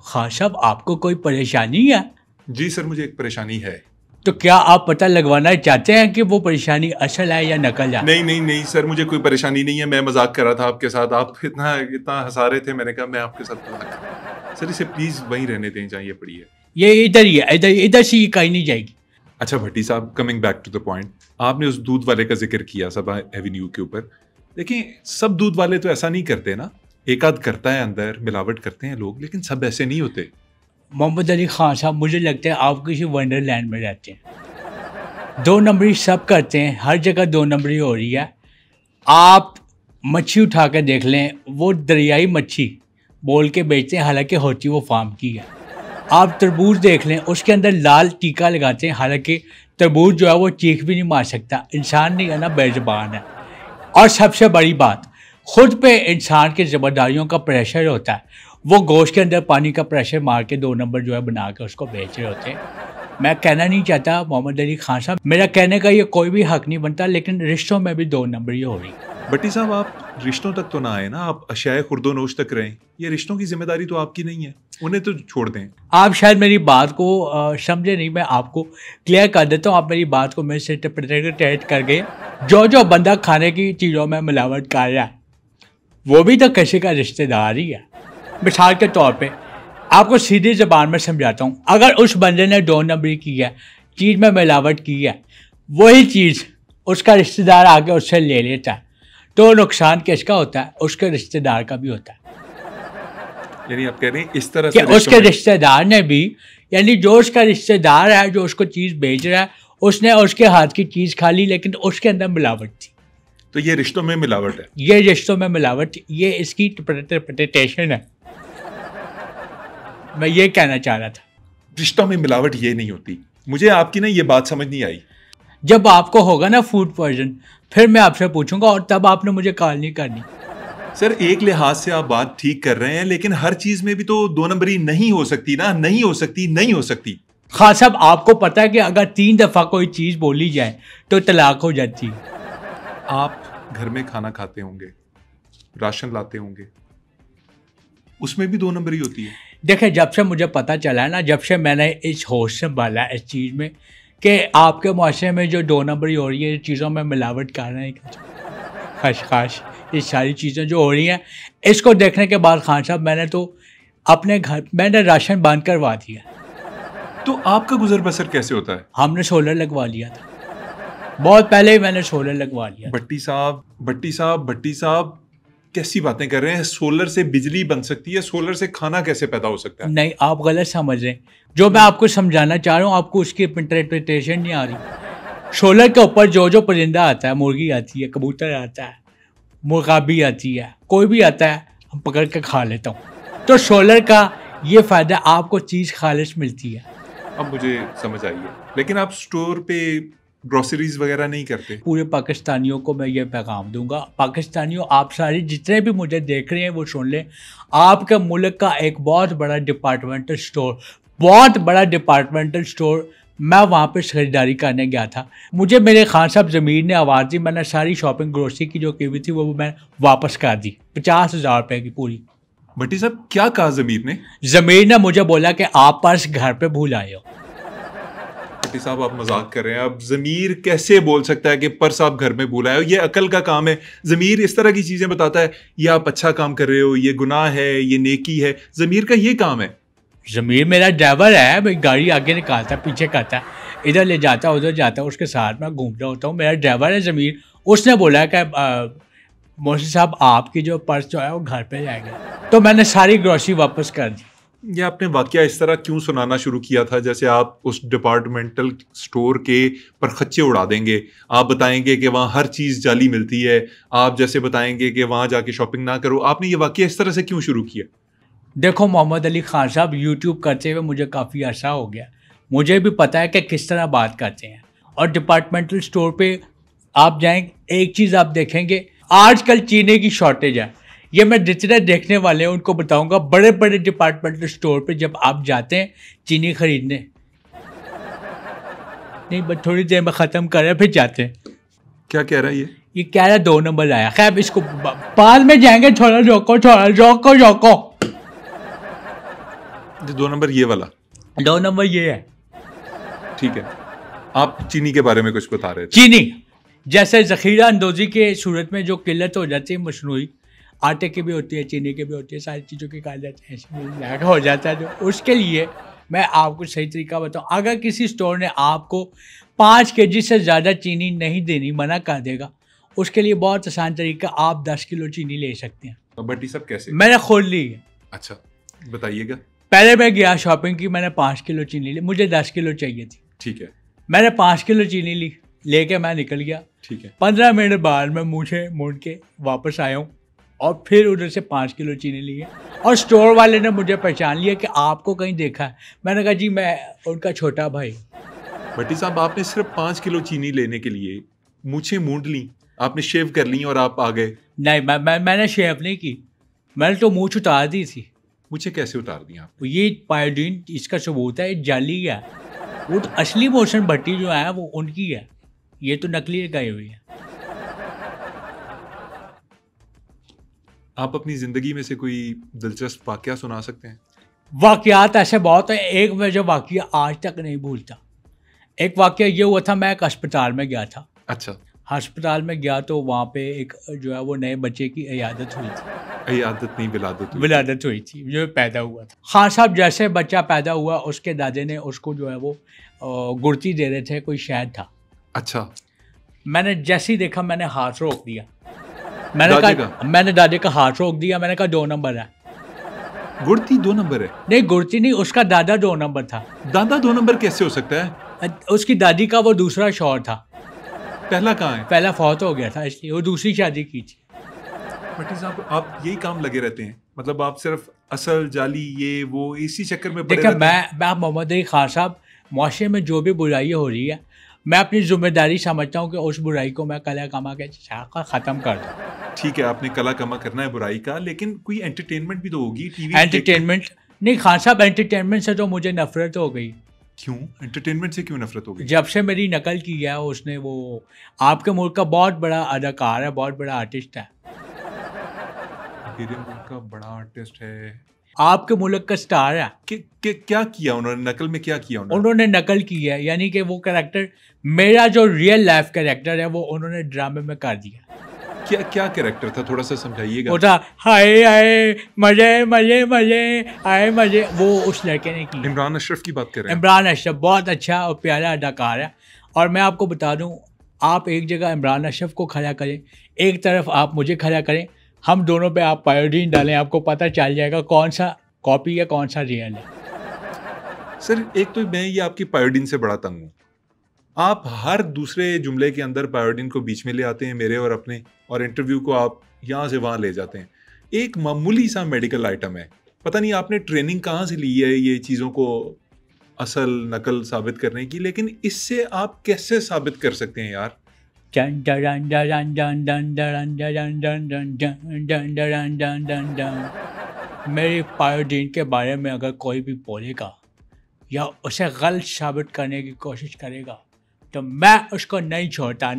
खान साहब, आपको कोई परेशानी है? जी सर, मुझे एक परेशानी है। तो क्या आप पता लगवाना चाहते हैं कि वो परेशानी असल है या नकल है? नहीं नहीं नहीं सर, मुझे कोई परेशानी नहीं है। मैं मजाक कर रहा था आपके साथ। आप इतना इतना हंसा रहे थे, मैंने कहा मैं आपके साथ मजाक कर रहा हूं। सर इसे प्लीज वहीं रहने दें जहाँ ये पड़ी है। ये इधर ही है, इधर इधर से ये कहीं नहीं जाएगी। अच्छा भट्टी साहब, coming back to the point, आपने उस दूध वाले का जिक्र किया सब एवेन्यू के ऊपर। देखिए, सब दूध वाले तो ऐसा नहीं करते ना। एक आध करता है, अंदर मिलावट करते हैं लोग, लेकिन सब ऐसे नहीं होते। मोहम्मद अली खान साहब, मुझे लगता है आप किसी वंडरलैंड में रहते हैं। 2 नंबरी सब करते हैं, हर जगह 2 नंबरी हो रही है। आप मच्छी उठा के देख लें, वो दरियाई मच्छी बोल के बेचते हैं, हालांकि होती वो फार्म की है। आप तरबूज देख लें, उसके अंदर लाल टीका लगाते हैं, हालांकि तरबूज जो है वो चीख भी नहीं मार सकता। इंसान नहीं है ना, बेज़बान है। और सबसे बड़ी बात, खुद पे इंसान के ज़िम्मेदारियों का प्रेशर होता है। वो गोश्त के अंदर पानी का प्रेशर मार के 2 नंबर जो है बना के उसको बेच रहे होते हैं। मैं कहना नहीं चाहता मोहम्मद अली खान साहब, मेरा कहने का ये कोई भी हक नहीं बनता, लेकिन रिश्तों में भी 2 नंबरी हो रही। भट्टी साहब, आप रिश्तों तक तो ना आए ना, आप अशियाए खुर्दोनोश तक रहें। ये रिश्तों की जिम्मेदारी तो आपकी नहीं है, उन्हें तो छोड़ दें। आप शायद मेरी बात को समझे नहीं, मैं आपको क्लियर कर देता हूँ। आप मेरी बात को मेरे से इंटरप्रेट कर गए। जो बंदा खाने की चीज़ों में मिलावट कर रहा है, वो भी तो किसी का रिश्तेदार ही है। मिसाल के तौर पे आपको सीधी ज़बान में समझाता हूँ, अगर उस बंदे ने 2 नंबरी की है, चीज़ में मिलावट की है, वही चीज़ उसका रिश्तेदार आके उससे ले लेता है, तो नुकसान किसका होता है? उसके रिश्तेदार का भी होता है। यानी आप कह रहे हैं इस तरह कि से उसके रिश्तेदार ने भी, यानी जो उसका रिश्तेदार है, जो उसको चीज़ बेच रहा है, उसने उसके हाथ की चीज़ खा ली, लेकिन उसके अंदर मिलावट थी। तो ये रिश्तों में मिलावट है। ये रिश्तों में मिलावट, ये इसकी इंटरप्रिटेशन है। मैं ये कहना चाह रहा था। रिश्तों में मिलावट ये नहीं होती। मुझे आपकी ना ये बात समझ नहीं आई। जब आपको होगा ना फूड पॉइजन, फिर मैं आपसे पूछूंगा, और तब आपने मुझे कॉल नहीं करनी। सर, एक लिहाज से आप बात ठीक कर रहे हैं, लेकिन हर चीज में भी तो 2 नंबरी नहीं हो सकती ना। नहीं हो सकती, नहीं हो सकती। खान साहब, आपको पता है कि अगर 3 दफ़ा कोई चीज़ बोली जाए तो तलाक हो जाती है। आप घर में खाना खाते होंगे, राशन लाते होंगे, उसमें भी 2 नंबरी होती है। देखिए, जब से मुझे पता चला है ना, जब से मैंने इस होश संभाला इस चीज़ में कि आपके मुआशरे में जो 2 नंबरी हो रही है, चीज़ों में मिलावट कर रहे हैं, खशखाश, ये सारी चीज़ें जो हो रही हैं, इसको देखने के बाद खान साहब मैंने तो अपने घर मैंने राशन बंद करवा दिया। तो आपका गुजर बसर कैसे होता है? हमने सोलर लगवा लिया था, बहुत पहले ही मैंने सोलर लगवा लिया। भट्टी साहब, भट्टी साहब, भट्टी साहब, कैसी बातें कर रहे हैं? सोलर से बिजली बन सकती है, सोलर से खाना कैसे पैदा हो सकता है? नहीं, आप गलत समझ रहे हैं। जो मैं आपको समझाना चाह रहा हूँ, आपको उसकी इंटरप्रिटेशन नहीं आ रही। सोलर के ऊपर जो परिंदा आता है, मुर्गी आती है, कबूतर आता है, मुर्गाबी आती है, कोई भी आता है, हम पकड़ के खा लेता हूँ। तो सोलर का ये फ़ायदा, आपको चीज़ खालिश मिलती है। अब मुझे समझ आई है, लेकिन आप स्टोर पे ग्रोसरीज वगैरह नहीं करते? पूरे पाकिस्तानियों को मैं ये पैगाम दूंगा, पाकिस्तानियों, आप सारे जितने भी मुझे देख रहे हैं वो सुन लें। आपके मुल्क का एक बहुत बड़ा डिपार्टमेंटल स्टोर, मैं वहाँ पे खरीदारी करने गया था। मुझे मेरे खान साहब ज़मीर ने आवाज़ दी, मैंने सारी शॉपिंग ग्रोसरी की जो की हुई थी वो मैं वापस कर दी, 50,000 रुपये की पूरी। भट्टी साहब, क्या कहा ज़मीर ने? ज़मीर ने मुझे बोला कि आप पर्स घर पे भूल आए हो। भट्टी साहब, आप मजाक कर रहे हैं। अब ज़मीर कैसे बोल सकता है कि पर्स आप घर में भूल आए हो? ये अकल का काम है। ज़मीर इस तरह की चीज़ें बताता है, ये आप अच्छा काम कर रहे हो, ये गुनाह है, ये नेकी है। ज़मीर का ये काम है। ज़मीर मेरा ड्राइवर है, मैं गाड़ी आगे निकालता पीछे करता, इधर ले जाता उधर जाता, उसके साथ मैं घूम रहा होता हूँ। मेरा ड्राइवर है ज़मीर। उसने बोला कि मोहसिन साहब, आपकी जो पर्स जो है वो घर पे जाएगा, तो मैंने सारी ग्रोसरी वापस कर दी। ये आपने वाकया इस तरह क्यों सुनाना शुरू किया था, जैसे आप उस डिपार्टमेंटल स्टोर के परखच्चे उड़ा देंगे? आप बताएंगे कि वहाँ हर चीज़ जाली मिलती है, आप जैसे बताएंगे कि वहाँ जाके शॉपिंग ना करो। आपने ये वाकया इस तरह से क्यों शुरू किया? देखो मोहम्मद अली खान साहब, यूट्यूब करते हुए मुझे काफ़ी अर्सा हो गया, मुझे भी पता है कि किस तरह बात करते हैं। और डिपार्टमेंटल स्टोर पे आप जाएंगे, एक चीज़ आप देखेंगे, आजकल चीनी की शॉर्टेज है। ये मैं जितने देखने वाले हैं उनको बताऊंगा, बड़े बड़े डिपार्टमेंटल स्टोर पे जब आप जाते हैं चीनी खरीदने, नहीं बस थोड़ी देर में ख़त्म कर रहे फिर जाते हैं। क्या कह रहा है ये कह रहा है 2 नंबर आया। खैर, इसको बाद में जाएंगे, थोड़ा रोको। 2 नंबर ये वाला, 2 नंबर ये है। ठीक है। आप चीनी के बारे में कुछ बता रहे थे। चीनी जैसे ज़ख़ीरा अंदोज़ी के सूरत में जो किल्लत हो जाती है मसनूई, आटे की भी होती है, चीनी की भी होती है, सारी चीज़ों की खा जाते हैं, हो जाता है। जो उसके लिए मैं आपको सही तरीका बताऊँ, अगर किसी स्टोर ने आपको 5 केजी से ज़्यादा चीनी नहीं देनी मना कर देगा, उसके लिए बहुत आसान तरीका, आप 10 किलो चीनी ले सकते हैं। तो बट्टी साहब कैसे? मैंने खोल ली है। अच्छा, बताइएगा। पहले मैं गया शॉपिंग की, मैंने 5 किलो चीनी ली, मुझे 10 किलो चाहिए थी। ठीक है। मैंने 5 किलो चीनी ली, लेके मैं निकल गया। ठीक है। 15 मिनट बाद मैं मुझे मुड़ के वापस आया हूँ और फिर उधर से 5 किलो चीनी ली है, और स्टोर वाले ने मुझे पहचान लिया कि आपको कहीं देखा है। मैंने कहा जी मैं उनका छोटा भाई। भट्टी साहब, आपने सिर्फ 5 किलो चीनी लेने के लिए मूछें मूंद ली, आपने शेव कर ली और आप आ गए? नहीं, मैंने शेव नहीं की, मैंने तो मूछ उतार दी थी। मुझे कैसे उतार दी आप? ये पायोडीन इसका सबूत है, ये जाली है। वो तो असली मोशन भट्टी जो है वो उनकी है, ये तो नकली लगाई हुई है। आप अपनी ज़िंदगी में से कोई दिलचस्प वाक़या सुना सकते हैं? वाक़यात ऐसे बहुत है, एक मैं जो वाक़या आज तक नहीं भूलता। एक वाक़या ये हुआ था, मैं एक अस्पताल में गया था। अच्छा। अस्पताल में गया तो वहाँ पे एक जो है वो नए बच्चे की इयादत हुई थी। इयादत नहीं, विलादत हुई। विलादत हुई थी, जो पैदा हुआ था। हाँ साहब, जैसे बच्चा पैदा हुआ उसके दादे ने उसको जो है वो गुड़ती दे रहे थे, कोई शहद था। अच्छा। मैंने जैसे ही देखा मैंने हाथ रोक दिया। मैंने दादे का हाथ रोक दिया, मैंने कहा 2 नंबर है। गुड़ती 2 नंबर है? नहीं, गुड़ती नहीं, उसका दादा 2 नंबर था। दादा 2 नंबर कैसे हो सकता है? उसकी दादी का वो दूसरा शौहर था। पहला कहाँ है? पहला फौत हो गया था, इसलिए वो दूसरी शादी की थी। भट्टी साहब, आप यही काम लगे रहते हैं? मतलब आप सिर्फ असल जाली ये वो इसी चक्कर में पड़े देखिए, रहते हैं? मैं मोहम्मद अली खान साहब, मुआशरे में जो भी बुराई हो रही है, मैं अपनी जिम्मेदारी समझता हूँ कि उस बुराई को मैं कला कमा के ख़त्म कर दूँ। ठीक है, आपने कला कमा करना है बुराई का, लेकिन कोई एंटरटेनमेंट भी तो होगी टीवी। एंटरटेनमेंट नहीं खान साहब, एंटरटेनमेंट से तो मुझे नफरत हो गई। क्यों? एंटरटेनमेंट से क्यों नफरत हो गई? जब से मेरी नकल की है उसने, वो आपके मुल्क का बहुत बड़ा अदाकार है, बहुत बड़ा आर्टिस्ट है। मेरे मुल्क का बड़ा आर्टिस्ट है? आपके मुल्क का स्टार है। क्या किया उन्होंने? नकल में क्या किया उन्होंने नकल की है, यानी कि वो कैरेक्टर, मेरा जो रियल लाइफ कैरेक्टर है वो उन्होंने ड्रामे में कर दिया। क्या कैरेक्टर था? थोड़ा सा समझाइएगा। वो था हाय हाय मजे मजे मजे आए मजे, वो उस लड़के ने की। इमरान अशरफ की बात कर रहे हैं? इमरान अशरफ बहुत अच्छा और प्यारा अदाकार है, और मैं आपको बता दूं, आप एक जगह इमरान अशरफ को खड़ा करें, एक तरफ आप मुझे खड़ा करें, हम दोनों पे आप पायोडीन डालें, आपको पता चल जाएगा कौन सा कॉपी है कौन सा रियल है। सर, एक तो मैं ये आपकी पायोडीन से बड़ा तंग हूँ। आप हर दूसरे जुमले के अंदर पायोडीन को बीच में ले आते हैं, मेरे और अपने, और इंटरव्यू को आप यहाँ से वहाँ ले जाते हैं। एक मामूली सा मेडिकल आइटम है, पता नहीं आपने ट्रेनिंग कहाँ से ली है ये चीज़ों को असल नकल साबित करने की, लेकिन इससे आप कैसे साबित कर सकते हैं यार? मेरी पायोडीन के बारे में अगर कोई भी बोलेगा या उसे गलत साबित करने की कोशिश करेगा तो मैं उसको नहीं छोड़ता।